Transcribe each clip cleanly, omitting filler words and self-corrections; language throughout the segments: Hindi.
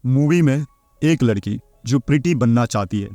मूवी में एक लड़की जो प्रिटी बनना चाहती है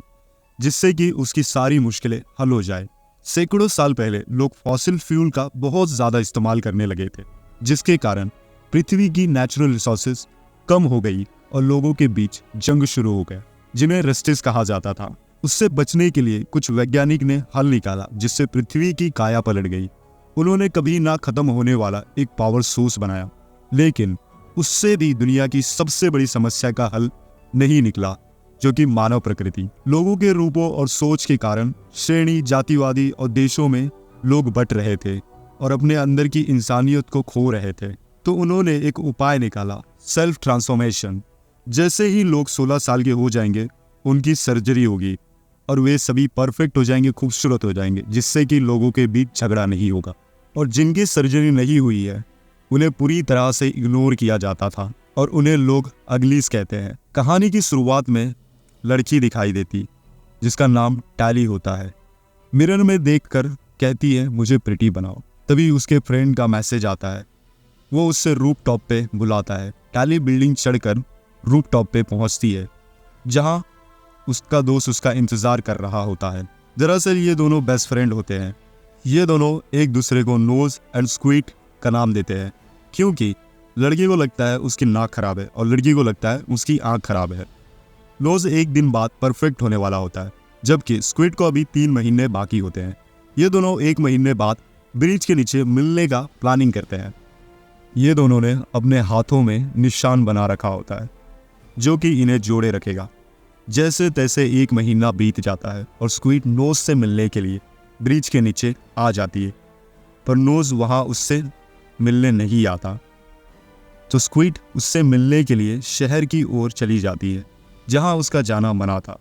जिससे कि उसकी सारी मुश्किलें हल हो जाए। सैकड़ों साल पहले लोग फॉसिल फ्यूल का बहुत ज़्यादा इस्तेमाल करने लगे थे, जिसके कारण पृथ्वी की नेचुरल रिसोर्सेज कम हो गई और लोगों के बीच जंग शुरू हो गया, जिन्हें रस्टिस कहा जाता था। उससे बचने के लिए कुछ वैज्ञानिक ने हल निकाला जिससे पृथ्वी की काया पलट गई। उन्होंने कभी ना खत्म होने वाला एक पावर सोर्स बनाया, लेकिन उससे भी दुनिया की सबसे बड़ी समस्या का हल नहीं निकला, जो कि मानव प्रकृति। लोगों के रूपों और सोच के कारण श्रेणी, जातिवादी और देशों में लोग बट रहे थे और अपने अंदर की इंसानियत को खो रहे थे। तो उन्होंने एक उपाय निकाला, सेल्फ ट्रांसफॉर्मेशन। जैसे ही लोग 16 साल के हो जाएंगे, उनकी सर्जरी होगी और वे सभी परफेक्ट हो जाएंगे, खूबसूरत हो जाएंगे, जिससे कि लोगों के बीच झगड़ा नहीं होगा। और जिनकी सर्जरी नहीं हुई है उन्हें पूरी तरह से इग्नोर किया जाता था और उन्हें लोग अगलीस कहते हैं। कहानी की शुरुआत में लड़की दिखाई देती जिसका नाम टैली होता है। मिरर में देखकर कहती है मुझे प्रिटी बनाओ। तभी उसके फ्रेंड का मैसेज आता है, वो उससे रूफ टॉप पे बुलाता है। टैली बिल्डिंग चढ़कर रूफ टॉप पे पहुंचती है जहां उसका दोस्त उसका इंतजार कर रहा होता है। दरअसल ये दोनों बेस्ट फ्रेंड होते हैं। ये दोनों एक दूसरे को नोज एंड स्क्वीट का नाम देते हैं क्योंकि लड़की को लगता है उसकी नाक खराब है और लड़की को लगता है उसकी आंख खराब है। नोज एक दिन बाद परफेक्ट होने वाला होता है, जबकि स्क्विड को अभी 3 महीने बाकी होते हैं। ये दोनों 1 महीने बाद ब्रिज के नीचे मिलने का प्लानिंग करते हैं। ये दोनों ने अपने हाथों में निशान बना रखा होता है जो कि इन्हें जोड़े रखेगा। जैसे तैसे 1 महीना बीत जाता है और स्क्विड नोज से मिलने के लिए ब्रिज के नीचे आ जाती है, पर नोज वहां उससे मिलने नहीं आता। तो स्क्विड उससे मिलने के लिए शहर की ओर चली जाती है जहां उसका जाना मना था।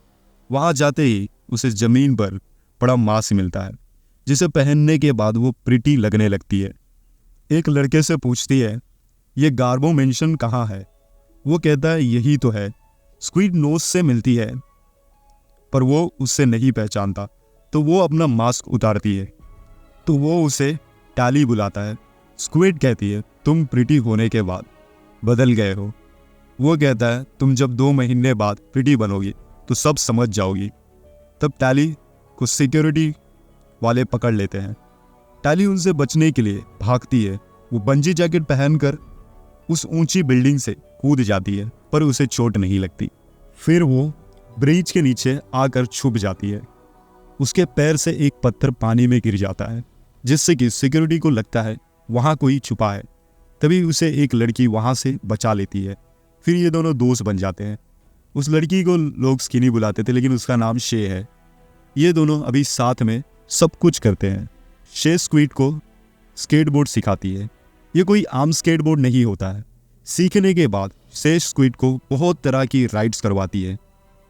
वहां जाते ही उसे जमीन पर बड़ा मास्क मिलता है जिसे पहनने के बाद वो प्रिटी लगने लगती है। एक लड़के से पूछती है ये गार्बो मेंशन कहाँ है। वो कहता है यही तो है। स्क्विड नोज से मिलती है पर वो उससे नहीं पहचानता, तो वो अपना मास्क उतारती है तो वो उसे टैली बुलाता है। स्क्विड कहती है तुम प्रिटी होने के बाद बदल गए हो। वो कहता है तुम जब 2 महीने बाद प्रिटी बनोगी तो सब समझ जाओगी। तब टैली को सिक्योरिटी वाले पकड़ लेते हैं। टैली उनसे बचने के लिए भागती है। वो बंजी जैकेट पहनकर उस ऊंची बिल्डिंग से कूद जाती है पर उसे चोट नहीं लगती। फिर वो ब्रिज के नीचे आकर छुप जाती है। उसके पैर से एक पत्थर पानी में गिर जाता है जिससे कि सिक्योरिटी को लगता है वहां कोई छुपा है। तभी उसे एक लड़की वहां से बचा लेती है। फिर ये दोनों दोस्त बन जाते हैं। उस लड़की को लोग स्किनी बुलाते थे लेकिन उसका नाम शे है। ये दोनों अभी साथ में सब कुछ करते हैं। शे स्क्विड को स्केटबोर्ड सिखाती है। ये कोई आम स्केटबोर्ड नहीं होता है। सीखने के बाद शे स्क्विड को बहुत तरह की राइड्स करवाती है,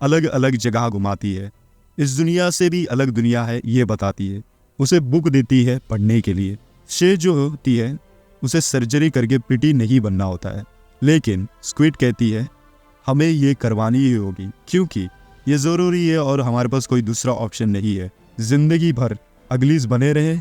अलग अलग जगह घुमाती है। इस दुनिया से भी अलग दुनिया है ये बताती है। उसे बुक देती है पढ़ने के लिए। शे जो होती है उसे सर्जरी करके प्रिटी नहीं बनना होता है, लेकिन स्क्विड कहती है हमें ये करवानी ही होगी क्योंकि ये ज़रूरी है और हमारे पास कोई दूसरा ऑप्शन नहीं है। जिंदगी भर अगलीस बने रहे।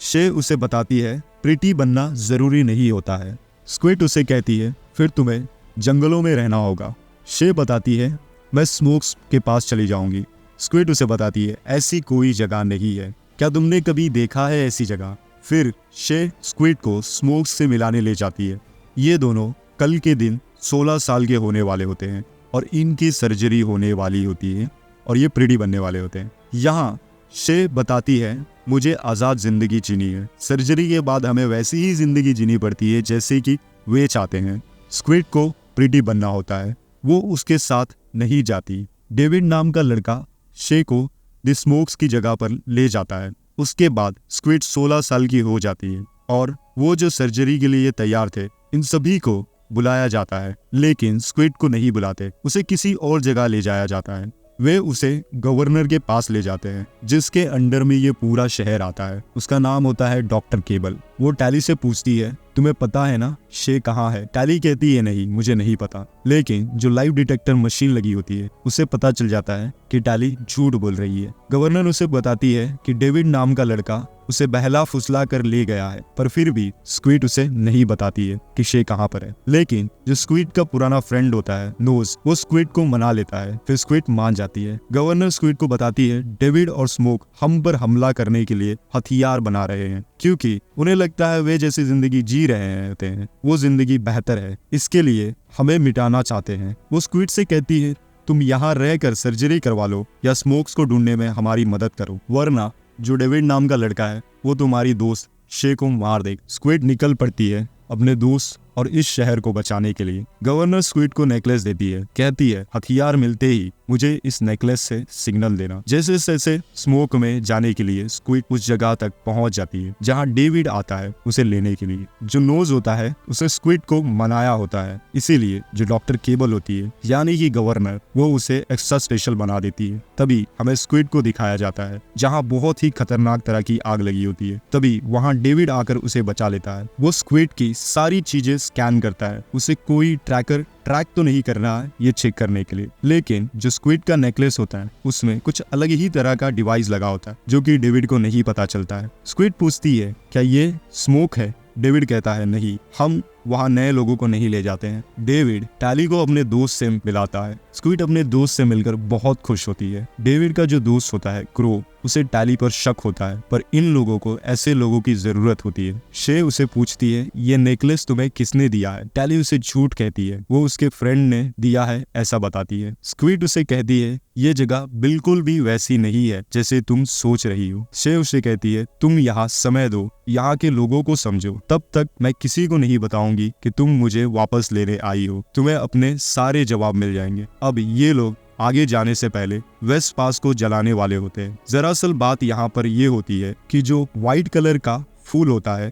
शे उसे बताती है प्रिटी बनना ज़रूरी नहीं होता है। स्क्विड उसे कहती है फिर तुम्हें जंगलों में रहना होगा। शे बताती है मैं स्मोक्स के पास चली जाऊंगी। स्क्विड उसे बताती है ऐसी कोई जगह नहीं है, क्या तुमने कभी देखा है ऐसी जगह। फिर शे स्क्विड को स्मोक्स से मिलाने ले जाती है। ये दोनों कल के दिन 16 साल के होने वाले होते हैं और इनकी सर्जरी होने वाली होती है और ये प्रिटी बनने वाले होते हैं। यहाँ शे बताती है मुझे आज़ाद ज़िंदगी जीनी है। सर्जरी के बाद हमें वैसी ही ज़िंदगी जीनी पड़ती है जैसे कि वे चाहते हैं। स्क्विड को प्रिटी बनना होता है, वो उसके साथ नहीं जाती। डेविड नाम का लड़का शे को द स्मोक्स की जगह पर ले जाता है। उसके बाद स्क्विड 16 साल की हो जाती है और वो जो सर्जरी के लिए तैयार थे इन सभी को बुलाया जाता है, लेकिन स्क्विड को नहीं बुलाते। उसे किसी और जगह ले जाया जाता है। वे उसे गवर्नर के पास ले जाते हैं जिसके अंडर में ये पूरा शहर आता है। उसका नाम होता है डॉक्टर केबल। वो टैली से पूछती है, तुम्हें पता है ना शे कहाँ है? टैली कहती है, नहीं, मुझे नहीं पता। लेकिन जो लाइव डिटेक्टर मशीन लगी होती है उसे पता चल जाता है कि टैली झूठ बोल रही है। गवर्नर उसे बताती है कि डेविड नाम का लड़का उसे बहला फुसला कर ले गया है, पर फिर भी स्क्विड उसे नहीं बताती है कि शे कहाँ पर है। लेकिन जो स्क्विड का पुराना फ्रेंड होता है नोज, वो स्क्विड को मना लेता है, फिर स्क्विड मान जाती है। गवर्नर स्क्विड को बताती है डेविड और स्मोक हम पर हमला करने के लिए हथियार बना रहे हैं, क्योंकि उन्हें लगता है वे जैसी जिंदगी जी रहे होते हैं वो जिंदगी बेहतर है, इसके लिए हमें मिटाना चाहते हैं। वो स्क्विड से कहती है, तुम यहाँ रहकर सर्जरी करवा लो या स्मोक्स को ढूंढने में हमारी मदद करो, वरना जो डेविड नाम का लड़का है वो तुम्हारी दोस्त शे को मार देगा। स्क्विड निकल पड़ती है अपने दोस्त और इस शहर को बचाने के लिए। गवर्नर स्क्विड को नेकलेस देती है, कहती है हथियार मिलते ही मुझे इस नेकलेस से सिग्नल देना। जैसे जैसे स्मोक में जाने के लिए स्क्विड उस जगह तक पहुंच जाती है जहां डेविड आता है उसे लेने के लिए। जो नोज होता है उसे स्क्विड को मनाया होता है, इसीलिए जो डॉक्टर केबल होती है यानी कि गवर्नर, वो उसे एक्स्ट्रा स्पेशल बना देती है। तभी हमें स्क्विड को दिखाया जाता है जहाँ बहुत ही खतरनाक तरह की आग लगी होती है। तभी वहाँ डेविड आकर उसे बचा लेता है। वो स्क्विड की सारी चीजें स्कैन करता है, उसे कोई ट्रैक तो नहीं करना है ये चेक करने के लिए। लेकिन जो स्क्विड का नेकलेस होता है उसमें कुछ अलग ही तरह का डिवाइस लगा होता है जो कि डेविड को नहीं पता चलता है। स्क्विड पूछती है, क्या ये स्मोक है? डेविड कहता है, नहीं, हम वहाँ नए लोगों को नहीं ले जाते हैं। डेविड टैली को अपने दोस्त से मिलाता है। स्क्विड अपने दोस्त से मिलकर बहुत खुश होती है। डेविड का जो दोस्त होता है क्रो, उसे टैली पर शक होता है, पर इन लोगों को ऐसे लोगों की जरूरत होती है। शे उसे पूछती है, ये नेकलेस तुम्हें किसने दिया है? टैली उसे झूठ कहती है, वो उसके फ्रेंड ने दिया है ऐसा बताती है। स्क्विड उसे कहती है, ये जगह बिल्कुल भी वैसी नहीं है जैसे तुम सोच रही हो। शे उसे कहती है, तुम यहाँ समय दो, यहाँ के लोगों को समझो, तब तक मैं किसी को नहीं बताऊंगी कि तुम मुझे वापस लेने आई हो। तुम्हें अपने सारे जवाब मिल जाएंगे। अब ये लोग आगे जाने से पहले वेस्ट पास को जलाने वाले होते हैं। दरअसल बात यहाँ पर ये होती है कि जो व्हाइट कलर का फूल होता है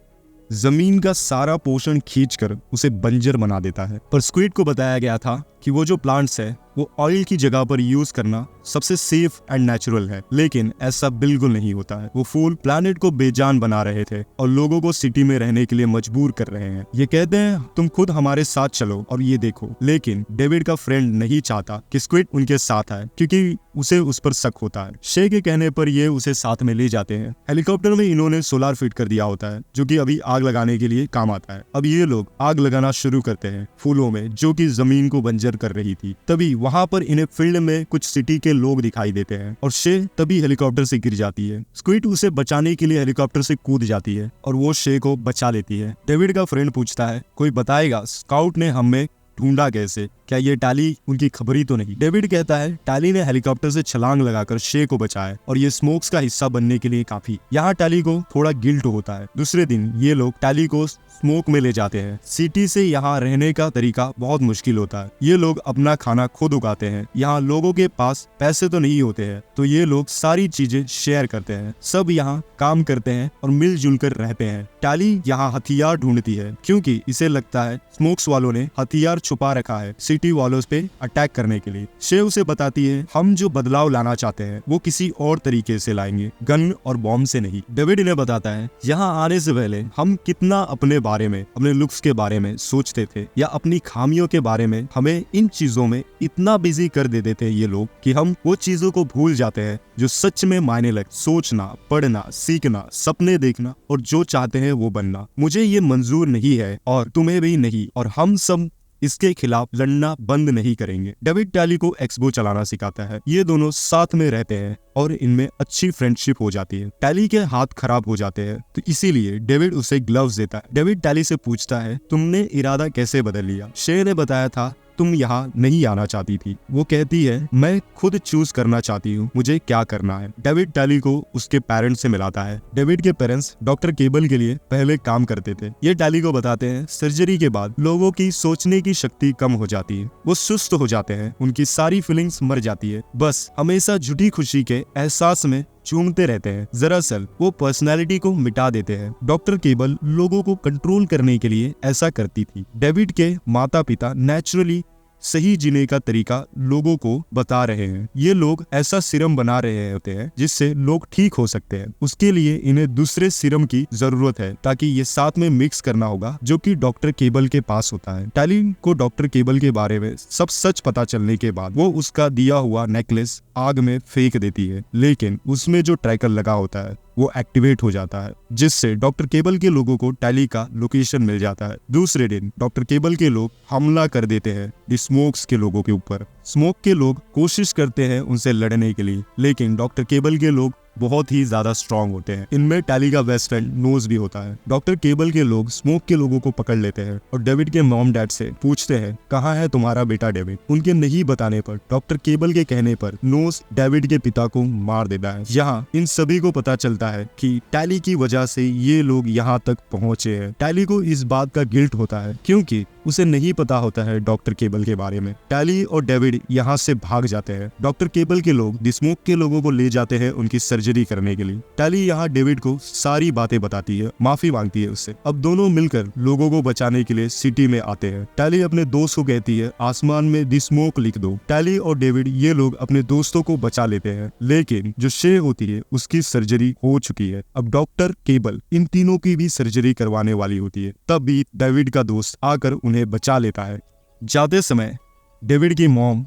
जमीन का सारा पोषण खींचकर उसे बंजर बना देता है। पर स्क्विड को बताया गया था कि वो जो प्लांट्स है वो ऑयल की जगह पर यूज करना सबसे सेफ एंड नेचुरल है, लेकिन ऐसा बिल्कुल नहीं होता है। वो फूल प्लैनेट को बेजान बना रहे थे और लोगों को सिटी में रहने के लिए मजबूर कर रहे हैं। ये कहते हैं तुम खुद हमारे साथ चलो और ये देखो, लेकिन डेविड का फ्रेंड नहीं चाहता कि स्क्विड उनके साथ आए क्योंकि उसे उस पर शक होता है। शे के कहने पर ये उसे साथ में ले जाते हैं। हेलीकॉप्टर में इन्होंने सोलार फिट कर दिया होता है जो कि अभी आग लगाने के लिए काम आता है। अब ये लोग आग लगाना शुरू करते हैं फूलों में जो कि जमीन को बंजर कर रही थी। तभी वहाँ पर इन्हें फील्ड में कुछ सिटी के लोग दिखाई देते हैं और शे तभी हेलीकॉप्टर से गिर जाती है। स्क्विड उसे बचाने के लिए हेलीकॉप्टर से कूद जाती है और वो शे को बचा लेती है। डेविड का फ्रेंड पूछता है, कोई बताएगा स्काउट ने हमें ढूंढा कैसे? क्या ये टैली उनकी खबर ही तो नहीं? डेविड कहता है टैली ने हेलीकॉप्टर से छलांग लगाकर शे को बचाया और ये स्मोक्स का हिस्सा बनने के लिए काफी। यहाँ टैली को थोड़ा गिल्ट होता है। दूसरे दिन ये लोग टैली को स्मोक में ले जाते हैं। सिटी से यहाँ रहने का तरीका बहुत मुश्किल होता है। ये लोग अपना खाना खुद उगाते हैं। यहाँ लोगों के पास पैसे तो नहीं होते हैं, तो ये लोग सारी चीजें शेयर करते हैं। सब यहाँ काम करते हैं और मिलजुल कर रहते हैं। टैली यहाँ हथियार ढूंढती है क्योंकि इसे लगता है स्मोक्स वालों ने हथियार छुपा रखा है सिटी वालों पे अटैक करने के लिए। शे उसे बताती है, हम जो बदलाव लाना चाहते हैं वो किसी और तरीके से लाएंगे, गन और बॉम्ब से नहीं। डेविड इन्हें बताता है, यहाँ आने से पहले हम कितना अपने बारे में, अपने लुक्स के बारे में सोचते थे या अपनी खामियों के बारे में। हमें इन चीजों में इतना बिजी कर देते थे ये लोग कि हम वो चीजों को भूल जाते हैं जो सच में मायने लग। सोचना, पढ़ना, सीखना, सपने देखना और जो चाहते हैं वो बनना। मुझे ये मंजूर नहीं है और तुम्हें भी नहीं, और हम सब इसके खिलाफ लड़ना बंद नहीं करेंगे। डेविड टैली को एक्सबो चलाना सिखाता है। ये दोनों साथ में रहते हैं और इनमें अच्छी फ्रेंडशिप हो जाती है। टैली के हाथ खराब हो जाते हैं तो इसीलिए डेविड उसे ग्लव्स देता है। डेविड टैली से पूछता है, तुमने इरादा कैसे बदल लिया? शे ने बताया था तुम यहाँ नहीं आना चाहती थी। वो कहती है, मैं खुद चूज करना चाहती हूँ मुझे क्या करना है। डेविड टैली को उसके पेरेंट्स से मिलाता है। डेविड के पेरेंट्स डॉक्टर केबल के लिए पहले काम करते थे। ये टैली को बताते हैं सर्जरी के बाद लोगों की सोचने की शक्ति कम हो जाती है, वो सुस्त हो जाते हैं, उनकी सारी फीलिंग्स मर जाती है, बस हमेशा झूठी खुशी के एहसास में चूमते रहते हैं। दरअसल वो पर्सनालिटी को मिटा देते हैं। डॉक्टर केबल लोगों को कंट्रोल करने के लिए ऐसा करती थी। डेविड के माता पिता नेचुरली सही जीने का तरीका लोगों को बता रहे हैं। ये लोग ऐसा सीरम बना रहे होते हैं जिससे लोग ठीक हो सकते हैं। उसके लिए इन्हें दूसरे सीरम की जरूरत है ताकि ये साथ में मिक्स करना होगा, जो कि डॉक्टर केबल के पास होता है। टैली को डॉक्टर केबल के बारे में सब सच पता चलने के बाद वो उसका दिया हुआ नेकलेस आग में फेंक देती है, लेकिन उसमें जो ट्रैकर लगा होता है वो एक्टिवेट हो जाता है, जिससे डॉक्टर केबल के लोगों को टैली का लोकेशन मिल जाता है। दूसरे दिन डॉक्टर केबल के लोग हमला कर देते हैं स्मोक्स के लोगों के ऊपर। स्मोक के लोग कोशिश करते हैं उनसे लड़ने के लिए, लेकिन डॉक्टर केबल के लोग बहुत ही ज्यादा स्ट्रांग होते हैं। इनमें टैली का बेस्ट फ्रेंड नोज भी होता है। डॉक्टर केबल के लोग स्मोक के लोगों को पकड़ लेते हैं और डेविड के मॉम डैड से पूछते हैं कहाँ है तुम्हारा बेटा डेविड। उनके नहीं बताने पर डॉक्टर केबल के कहने पर नोज डेविड के पिता को मार देता है। यहाँ इन सभी को पता चलता है कि टैली की वजह से ये लोग यहाँ तक पहुंचे हैं। टैली को इस बात का गिल्ट होता है क्योंकि उसे नहीं पता होता है डॉक्टर केबल के बारे में। टैली और डेविड यहाँ से भाग जाते हैं। डॉक्टर केबल के लोग स्मोक के लोगों को ले जाते हैं उनकी सर्जरी करने के लिए। टैली यहाँ डेविड को सारी बातें बताती है, माफी मांगती है उससे। अब दोनों मिलकर लोगों को बचाने के लिए सिटी में आते हैं। टैली अपने दोस्त को कहती है आसमान में स्मोक लिख दो। टैली और डेविड ये लोग अपने दोस्तों को बचा लेते हैं, लेकिन जो शे होती है उसकी सर्जरी हो चुकी है। अब डॉक्टर केबल इन तीनों की भी सर्जरी करवाने वाली होती है। तब भी डेविड का दोस्त आकर उन्हें बचा लेता है। जाते समय डेविड की मॉम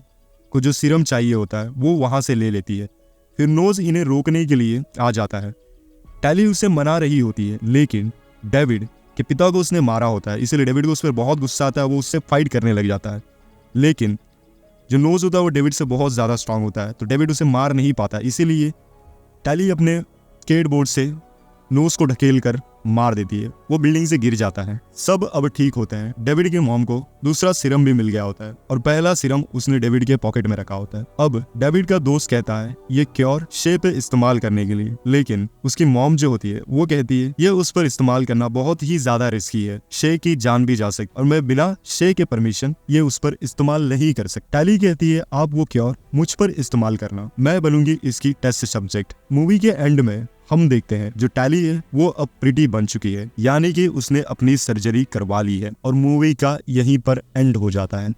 को जो सीरम चाहिए होता है वो वहां से ले लेती है। फिर नोज इन्हें रोकने के लिए आ जाता है। टैली उसे मना रही होती है, लेकिन डेविड के पिता को उसने मारा होता है, इसलिए डेविड को उस पर बहुत गुस्सा आता है। वो उससे फाइट करने लग जाता है, लेकिन जो नोज होता है वो डेविड से बहुत ज्यादा स्ट्रांग होता है, तो डेविड उसे मार नहीं पाता। इसीलिए टैली अपने स्केटबोर्ड से नोज को ढकेल कर मार देती है। वो बिल्डिंग से गिर जाता है। सब अब ठीक होते हैं। डेविड के मॉम को दूसरा सीरम भी मिल गया होता है और पहला सीरम उसने डेविड के पॉकेट में रखा होता है। अब डेविड का दोस्त कहता है ये क्योर शे पे इस्तेमाल करने के लिए, लेकिन उसकी मॉम जो होती है वो कहती है ये उस पर इस्तेमाल करना बहुत ही ज्यादा रिस्की है, शे की जान भी जा सकती और मैं बिना शे के परमिशन ये उस पर इस्तेमाल नहीं कर सकती। टैली कहती है आप वो क्योर मुझ पर इस्तेमाल करना, मैं बनूंगी इसकी टेस्ट सब्जेक्ट। मूवी के एंड में हम देखते हैं जो टैली है वो अब प्रिटी बन चुकी है, यानी कि उसने अपनी सर्जरी करवा ली है और मूवी का यहीं पर एंड हो जाता है।